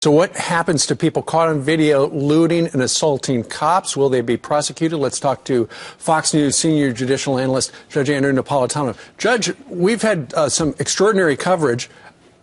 So what happens to people caught on video looting and assaulting cops? Will they be prosecuted? Let's talk to Fox News senior judicial analyst, Judge Andrew Napolitano. Judge, we've had some extraordinary coverage.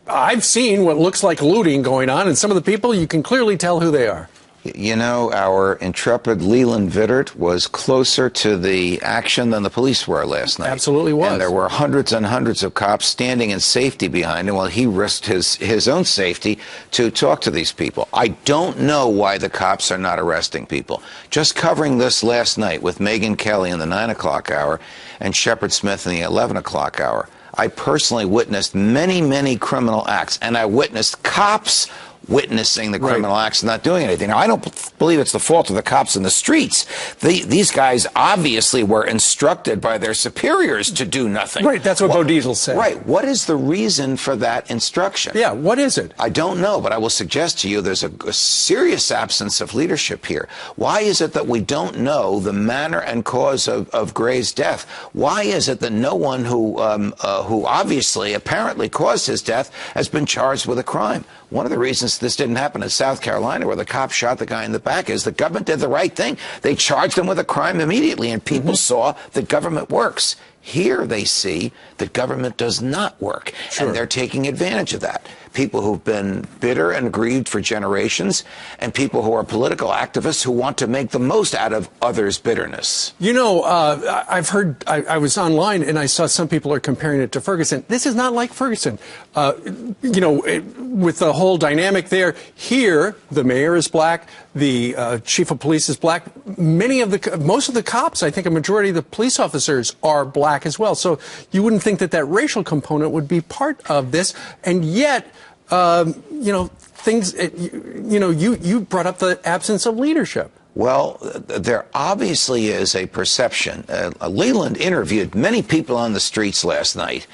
I've seen what looks like looting going on, and some of the people, you can clearly tell who they are. You know, our intrepid Leland Vittert was closer to the action than the police were last night. Absolutely was. And there were hundreds and hundreds of cops standing in safety behind him while he risked his own safety to talk to these people. I don't know why the cops are not arresting people. Just covering this last night with Megyn Kelly in the 9 o'clock hour and Shepard Smith in the 11 o'clock hour, I personally witnessed many, many criminal acts, and I witnessed cops witnessing the criminal acts and not doing anything. Now, I don't believe it's the fault of the cops in the streets. These guys obviously were instructed by their superiors to do nothing. Right, that's what Bo Diesel said. Right. What is the reason for that instruction? Yeah, what is it? I don't know, but I will suggest to you there's a serious absence of leadership here. Why is it that we don't know the manner and cause of Gray's death? Why is it that no one who obviously, apparently caused his death has been charged with a crime? One of the reasons this didn't happen in South Carolina, where the cop shot the guy in the back, is the government did the right thing. They charged him with a crime immediately, and people saw that government works. Here they see that government does not work, and they're taking advantage of that. People who've been bitter and grieved for generations, and people who are political activists who want to make the most out of others' bitterness. You know, I've heard, I was online and I saw some people are comparing it to Ferguson. This is not like Ferguson. You know, with the whole dynamic there, here, the mayor is black, the chief of police is black. Most of the cops, I think a majority of the police officers are black as well. So you wouldn't think that that racial component would be part of this. And yet, you know, you brought up the absence of leadership. Well, there obviously is a perception. Leland interviewed many people on the streets last night,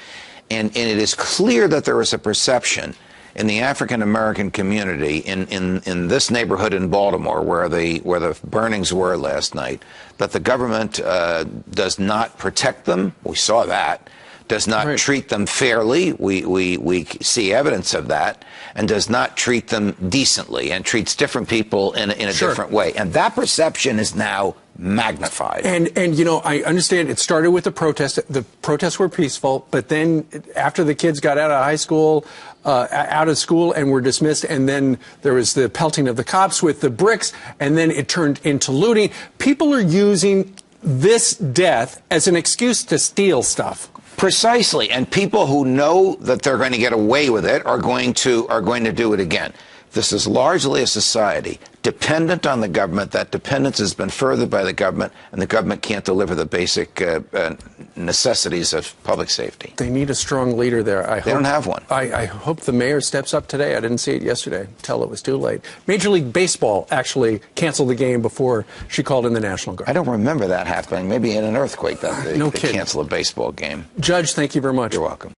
and it is clear that there is a perception in the African-American community in this neighborhood in Baltimore where the burnings were last night, that the government does not protect them. We saw that. Does not treat them fairly. We see evidence of that, and does not treat them decently, and treats different people in a different way. And that perception is now magnified. And you know, I understand it started with the protest. The protests were peaceful, but then after the kids got out of school and were dismissed, and then there was the pelting of the cops with the bricks, and then it turned into looting. People are using this death as an excuse to steal stuff. Precisely, and people who know that they're going to get away with it are going to do it again. This is largely a society dependent on the government. That dependence has been furthered by the government, and the government can't deliver the basic necessities of public safety. They need a strong leader there. They don't have one. I hope the mayor steps up today. I didn't see it yesterday until it was too late. Major League Baseball actually canceled the game before she called in the National Guard. I don't remember that happening. Maybe in an earthquake that they cancel a baseball game. Judge, thank you very much. You're welcome.